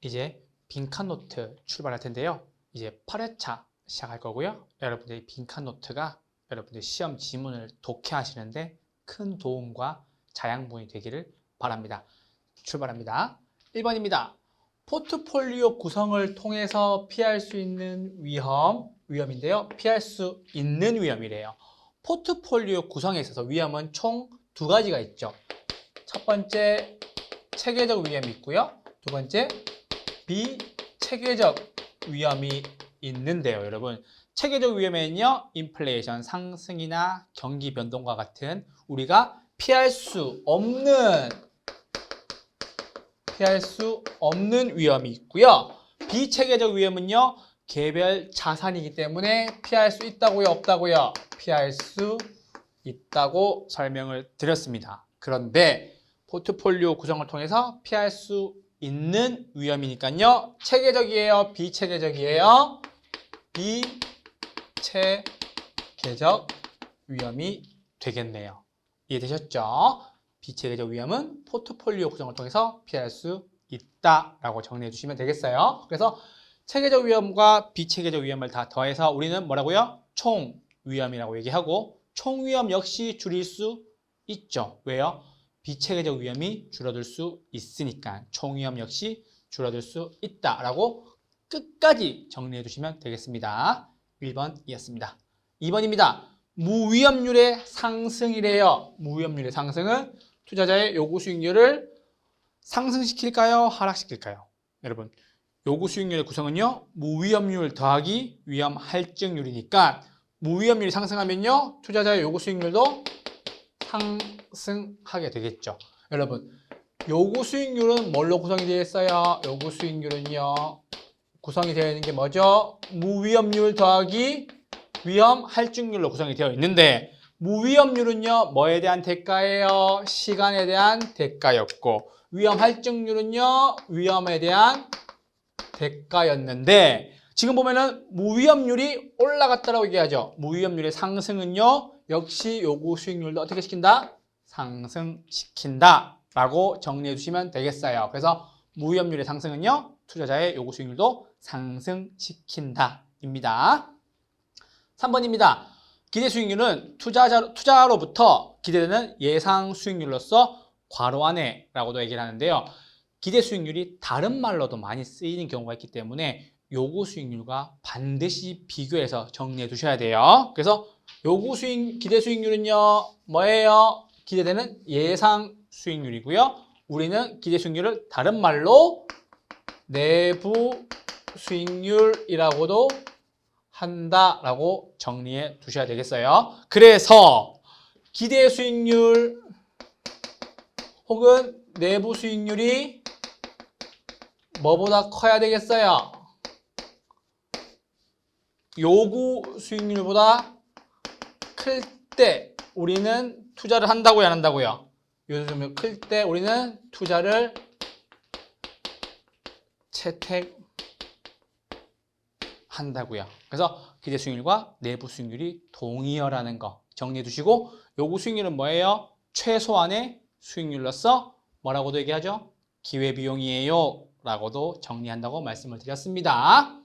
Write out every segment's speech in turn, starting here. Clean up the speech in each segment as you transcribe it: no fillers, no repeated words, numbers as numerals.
이제 빈칸 노트 출발할 텐데요. 이제 8회차 시작할 거고요. 여러분들이 빈칸 노트가 여러분들 시험 지문을 독해하시는데 큰 도움과 자양분이 되기를 바랍니다. 출발합니다. 1번입니다. 포트폴리오 구성을 통해서 피할 수 있는 위험인데요. 피할 수 있는 위험이래요. 포트폴리오 구성에 있어서 위험은 총 두 가지가 있죠. 첫 번째, 체계적 위험이 있고요. 두 번째, 비체계적 위험이 있는데요. 여러분, 체계적 위험에는요, 인플레이션 상승이나 경기 변동과 같은 우리가 피할 수 없는 위험이 있고요. 비체계적 위험은요, 개별 자산이기 때문에 피할 수 있다고요, 없다고요? 피할 수 있다고 설명을 드렸습니다. 그런데 포트폴리오 구성을 통해서 피할 수 있는 위험이니까요. 체계적이에요, 비체계적이에요? 비체계적 위험이 되겠네요. 이해되셨죠? 비체계적 위험은 포트폴리오 구성을 통해서 피할 수 있다라고 정리해 주시면 되겠어요. 그래서 체계적 위험과 비체계적 위험을 다 더해서 우리는 뭐라고요? 총 위험이라고 얘기하고 총 위험 역시 줄일 수 있죠. 왜요? 비체계적 위험이 줄어들 수 있으니까 총 위험 역시 줄어들 수 있다라고 끝까지 정리해 주시면 되겠습니다. 1번이었습니다. 2번입니다. 무위험률의 상승이래요. 무위험률의 상승은 투자자의 요구 수익률을 상승시킬까요? 하락시킬까요? 여러분, 요구 수익률의 구성은요, 무위험률 더하기 위험 할증률이니까 무위험률이 상승하면요, 투자자의 요구 수익률도 상승하게 되겠죠. 여러분, 요구 수익률은 뭘로 구성이 되어 있어요? 요구 수익률은요, 구성이 되어 있는 게 뭐죠? 무위험률 더하기 위험 할증률로 구성이 되어 있는데 무위험률은요, 뭐에 대한 대가예요? 시간에 대한 대가였고 위험 할증률은요, 위험에 대한 대가였는데 지금 보면은 무위험률이 올라갔다라고 얘기하죠. 무위험률의 상승은요, 역시 요구 수익률도 어떻게 시킨다? 상승시킨다 라고 정리해 주시면 되겠어요. 그래서 무위험률의 상승은요, 투자자의 요구 수익률도 상승시킨다 입니다. 3번입니다. 기대 수익률은 투자로부터 기대되는 예상 수익률로서 괄호 안에라고도 얘기를 하는데요. 기대 수익률이 다른 말로도 많이 쓰이는 경우가 있기 때문에 요구 수익률과 반드시 비교해서 정리해 두셔야 돼요. 그래서 기대 수익률은요, 뭐예요? 기대되는 예상 수익률이고요. 우리는 기대 수익률을 다른 말로 내부 수익률이라고도 한다라고 정리해 두셔야 되겠어요. 그래서 기대 수익률 혹은 내부 수익률이 뭐보다 커야 되겠어요? 요구 수익률보다 클 때 우리는 투자를 한다고요, 안 한다고요? 요구 수익률 클 때 우리는 투자를 채택한다고요. 그래서 기대 수익률과 내부 수익률이 동의어라는 거 정리해 두시고 요구 수익률은 뭐예요? 최소한의 수익률로서 뭐라고도 얘기하죠? 기회비용이에요 라고도 정리한다고 말씀을 드렸습니다.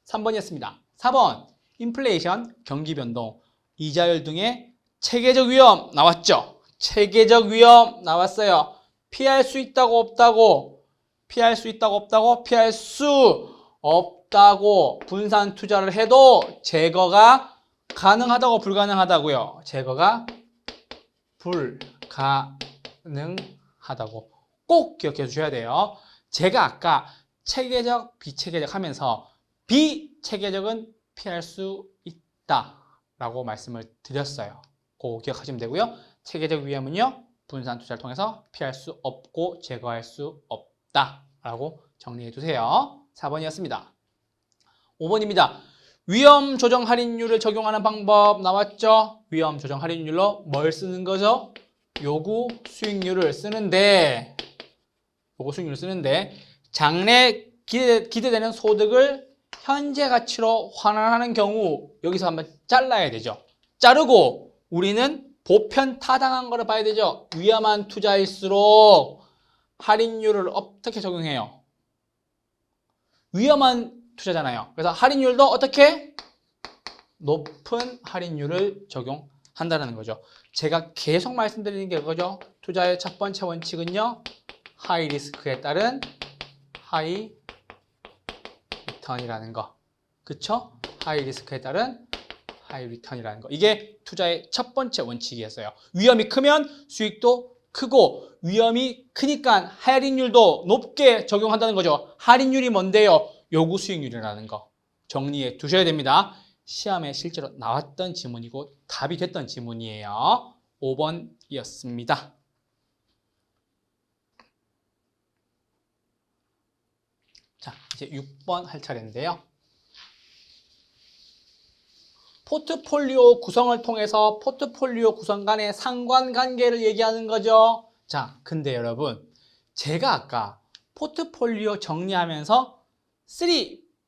3번이었습니다. 4번, 인플레이션, 경기변동, 이자율 등의 체계적 위험 나왔죠? 체계적 위험 나왔어요. 피할 수 있다고 없다고? 피할 수 있다고 없다고? 피할 수 없다고 분산 투자를 해도 제거가 가능하다고 불가능하다고요? 제거가 불가능하다고 꼭 기억해 주셔야 돼요. 제가 아까 체계적, 비체계적 하면서 비체계적은 피할 수 있다라고 말씀을 드렸어요. 꼭 기억하시면 되고요. 체계적 위험은요, 분산 투자를 통해서 피할 수 없고 제거할 수 없다라고 정리해 두세요. 4번이었습니다. 5번입니다. 위험 조정 할인율을 적용하는 방법 나왔죠? 위험 조정 할인율로 뭘 쓰는 거죠? 요구 수익률을 쓰는데 장래 기대되는 소득을 현재 가치로 환원하는 경우 여기서 한번 잘라야 되죠. 자르고 우리는 보편 타당한 거를 봐야 되죠. 위험한 투자일수록 할인율을 어떻게 적용해요? 위험한 투자잖아요. 그래서 할인율도 어떻게? 높은 할인율을 적용한다는 거죠. 제가 계속 말씀드리는 게 그거죠. 투자의 첫 번째 원칙은요. 하이 리스크에 따른 하이 리턴이라는 거. 그쵸? 하이 리스크에 따른 하이 리턴이라는 거. 이게 투자의 첫 번째 원칙이었어요. 위험이 크면 수익도 크고 위험이 크니까 할인율도 높게 적용한다는 거죠. 할인율이 뭔데요? 요구 수익률이라는 거. 정리해 두셔야 됩니다. 시험에 실제로 나왔던 지문이고 답이 됐던 지문이에요. 5번이었습니다. 자, 이제 6번 할 차례인데요. 포트폴리오 구성을 통해서 포트폴리오 구성 간의 상관관계를 얘기하는 거죠. 자, 근데 여러분, 제가 아까 포트폴리오 정리하면서 3,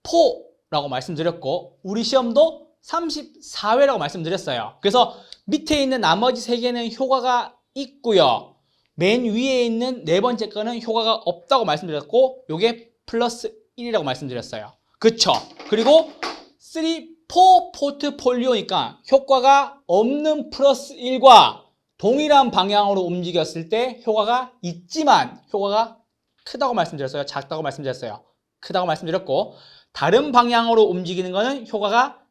4라고 말씀드렸고 우리 시험도 34회라고 말씀드렸어요. 그래서 밑에 있는 나머지 3개는 효과가 있고요. 맨 위에 있는 네 번째 거는 효과가 없다고 말씀드렸고 요게 플러스 1이라고 말씀드렸어요. 그쵸? 그리고 3, 4 포트폴리오니까 효과가 없는 플러스 1과 동일한 방향으로 움직였을 때 효과가 있지만 효과가 크다고 말씀드렸어요. 작다고 말씀드렸어요. 크다고 말씀드렸고 다른 방향으로 움직이는 거는 효과가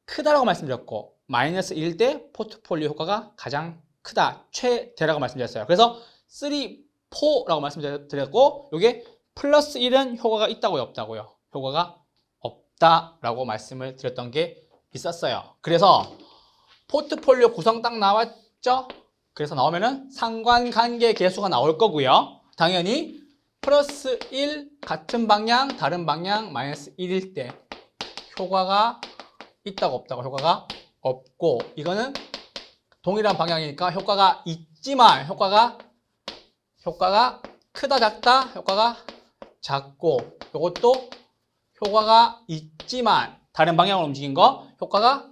크다라고 말씀드렸고 마이너스 1일 때 포트폴리오 효과가 가장 크다, 최대라고 말씀드렸어요. 그래서 3, 4라고 말씀드렸고 이게 플러스 1은 효과가 있다고요, 없다고요? 효과가 없다라고 말씀을 드렸던 게 있었어요. 그래서 포트폴리오 구성 딱 나왔죠? 그래서 나오면은 상관관계 계수가 나올 거고요. 당연히 플러스 1 같은 방향, 다른 방향 마이너스 1일 때 효과가 있다고 없다고 효과가 없고 이거는 동일한 방향이니까 효과가 있지만 효과가 크다 작다 효과가 작고 이것도 효과가 있지만 다른 방향으로 움직인 거 효과가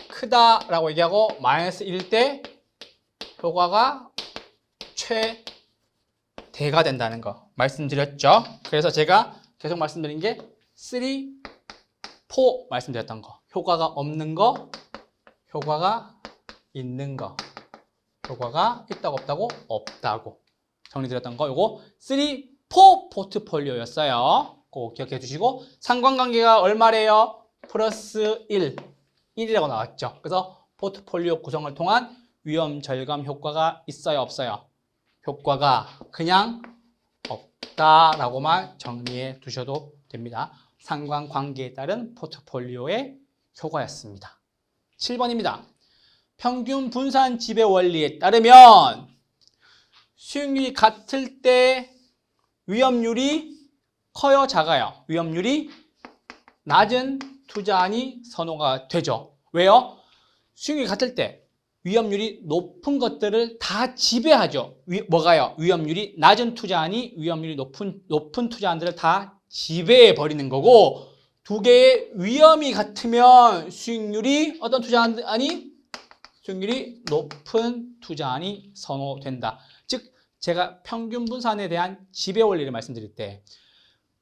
크다라고 얘기하고 마이너스 1일 때 효과가 최대가 된다는 거 말씀드렸죠. 그래서 제가 계속 말씀드린 게 3, 4 말씀드렸던 거 효과가 없는 거 효과가 있는 거 효과가 있다고 없다고 없다고 정리드렸던 거 요거 3, 4 포트폴리오였어요. 꼭 기억해 주시고 상관관계가 얼마래요? 플러스 1이라고 나왔죠. 그래서 포트폴리오 구성을 통한 위험 절감 효과가 있어요, 없어요? 효과가 그냥 없다라고만 정리해 두셔도 됩니다. 상관관계에 따른 포트폴리오의 효과였습니다. 7번입니다. 평균 분산 지배 원리에 따르면 수익률이 같을 때 위험률이 커요, 작아요? 위험률이 낮은 투자안이 선호가 되죠. 왜요? 수익률이 같을 때 위험률이 높은 것들을 다 지배하죠. 뭐가요? 위험률이 낮은 투자안이 위험률이 높은 투자안들을 다 지배해 버리는 거고 두 개의 위험이 같으면 수익률이 어떤 투자안이? 수익률이 높은 투자안이 선호된다. 즉 제가 평균 분산에 대한 지배 원리를 말씀드릴 때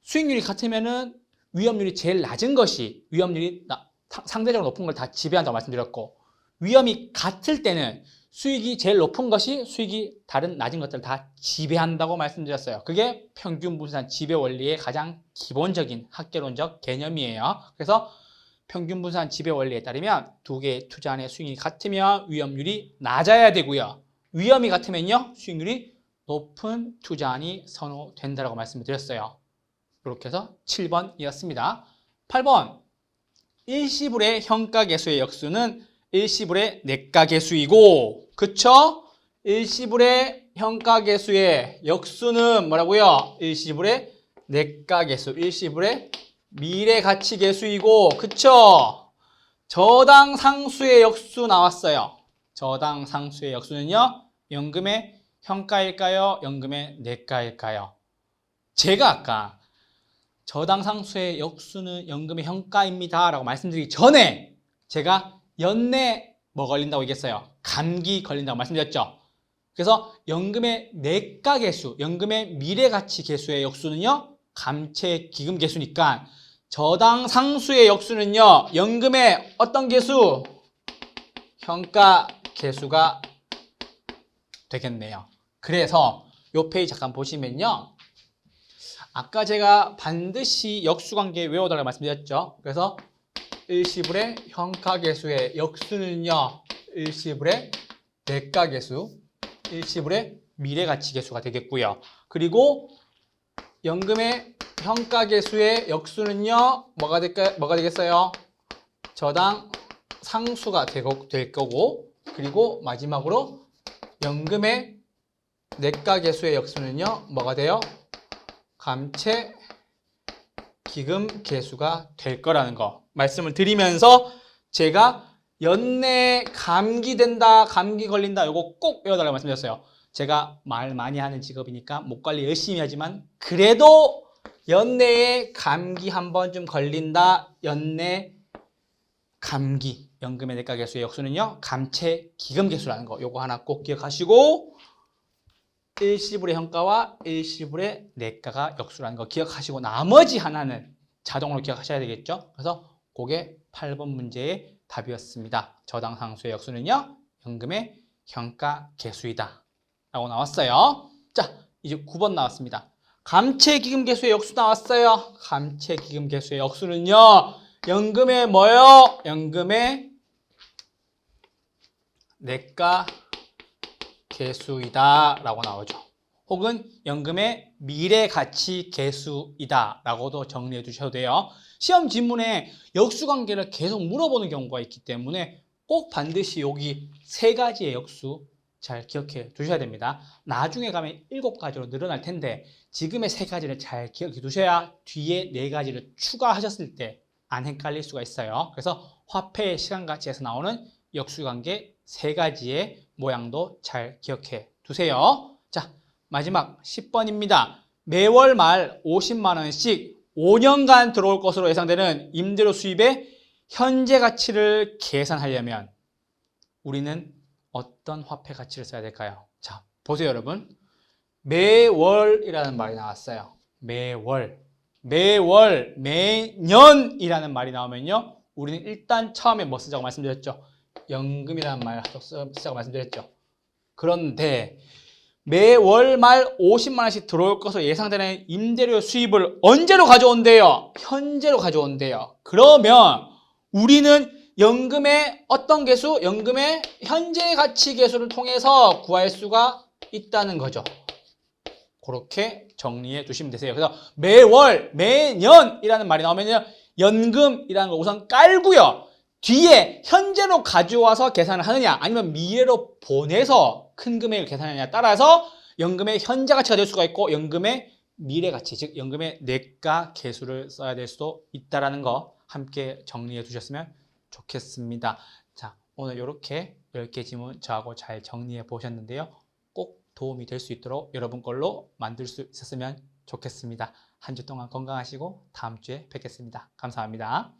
수익률이 같으면은 위험률이 제일 낮은 것이 위험률이 상대적으로 높은 걸 다 지배한다고 말씀드렸고 위험이 같을 때는 수익이 제일 높은 것이 수익이 다른 낮은 것들을 다 지배한다고 말씀드렸어요. 그게 평균 분산 지배 원리의 가장 기본적인 학계론적 개념이에요. 그래서 평균 분산 지배 원리에 따르면 두 개의 투자안의 수익이 같으면 위험률이 낮아야 되고요. 위험이 같으면요 수익률이 높은 투자안이 선호된다고 말씀을 드렸어요. 이렇게 해서 7번이었습니다. 8번 일시불의 현가계수의 역수는 일시불의 내가계수이고 그쵸? 일시불의 현가계수의 역수는 뭐라고요? 일시불의 내가계수, 일시불의 미래가치계수이고 그쵸? 저당상수의 역수 나왔어요. 저당상수의 역수는요 연금의 현가일까요? 연금의 내가일까요? 제가 아까 저당상수의 역수는 연금의 현가입니다 라고 말씀드리기 전에 제가 연내 뭐 걸린다고 얘기했어요? 감기 걸린다고 말씀드렸죠. 그래서 연금의 내가계수, 연금의 미래가치계수의 역수는요 감채 기금 계수니까 저당 상수의 역수는요. 연금의 어떤 계수? 현가 계수가 되겠네요. 그래서 요 페이지 잠깐 보시면요. 아까 제가 반드시 역수관계 외워달라고 말씀드렸죠. 그래서 일시불의 현가계수의 역수는요. 일시불의 내가계수, 일시불의 미래가치계수가 되겠고요. 그리고 연금의 현가계수의 역수는요. 뭐가 되겠어요? 저당 상수가 될 거고, 그리고 마지막으로 연금의 내가계수의 역수는요. 뭐가 돼요? 감채 기금 계수가 될 거라는 거 말씀을 드리면서 제가 연내에 감기 된다, 감기 걸린다 이거 꼭 외워달라고 말씀드렸어요. 제가 말 많이 하는 직업이니까 목 관리 열심히 하지만 그래도 연내에 감기 한 번쯤 걸린다, 연내 감기 연금의 내가 계수의 역수는요 감채 기금 계수라는 거 요거 하나 꼭 기억하시고 일시불의 현가와 일시불의 내가가 역수라는 거 기억하시고 나머지 하나는 자동으로 기억하셔야 되겠죠. 그래서 그게 8번 문제의 답이었습니다. 저당 상수의 역수는요 연금의 현가 계수이다 라고 나왔어요. 자, 이제 9번 나왔습니다. 감채 기금 계수의 역수 나왔어요. 감채 기금 계수의 역수는요 연금의 뭐요? 연금의 내가 계수이다 라고 나오죠. 혹은 연금의 미래가치 계수이다 라고도 정리해 주셔도 돼요. 시험 지문에 역수관계를 계속 물어보는 경우가 있기 때문에 꼭 반드시 여기 세 가지의 역수 잘 기억해 두셔야 됩니다. 나중에 가면 7가지로 늘어날 텐데 지금의 세 가지를 잘 기억해 두셔야 뒤에 네 가지를 추가하셨을 때 안 헷갈릴 수가 있어요. 그래서 화폐의 시간가치에서 나오는 역수관계 세 가지의 모양도 잘 기억해 두세요. 자, 마지막 10번입니다. 매월 말 50만 원씩 5년간 들어올 것으로 예상되는 임대료 수입의 현재 가치를 계산하려면 우리는 어떤 화폐 가치를 써야 될까요? 자, 보세요, 여러분. 매월이라는 말이 나왔어요. 매월, 매년이라는 말이 나오면요. 우리는 일단 처음에 뭐 쓰자고 말씀드렸죠? 연금이라는 말 쓰자고 말씀드렸죠. 그런데 매월 말 50만 원씩 들어올 것으로 예상되는 임대료 수입을 언제로 가져온대요? 현재로 가져온대요. 그러면 우리는 연금의 어떤 계수? 연금의 현재 가치 계수를 통해서 구할 수가 있다는 거죠. 그렇게 정리해 두시면 되세요. 그래서 매월, 매년이라는 말이 나오면요. 연금이라는 거 우선 깔고요. 뒤에 현재로 가져와서 계산을 하느냐 아니면 미래로 보내서 큰 금액을 계산하느냐에 따라서 연금의 현재 가치가 될 수가 있고 연금의 미래 가치, 즉 연금의 내가 계수를 써야 될 수도 있다는 거 함께 정리해 두셨으면 좋겠습니다. 자, 오늘 이렇게 10개 지문 저하고 잘 정리해 보셨는데요. 꼭 도움이 될 수 있도록 여러분 걸로 만들 수 있었으면 좋겠습니다. 한 주 동안 건강하시고 다음 주에 뵙겠습니다. 감사합니다.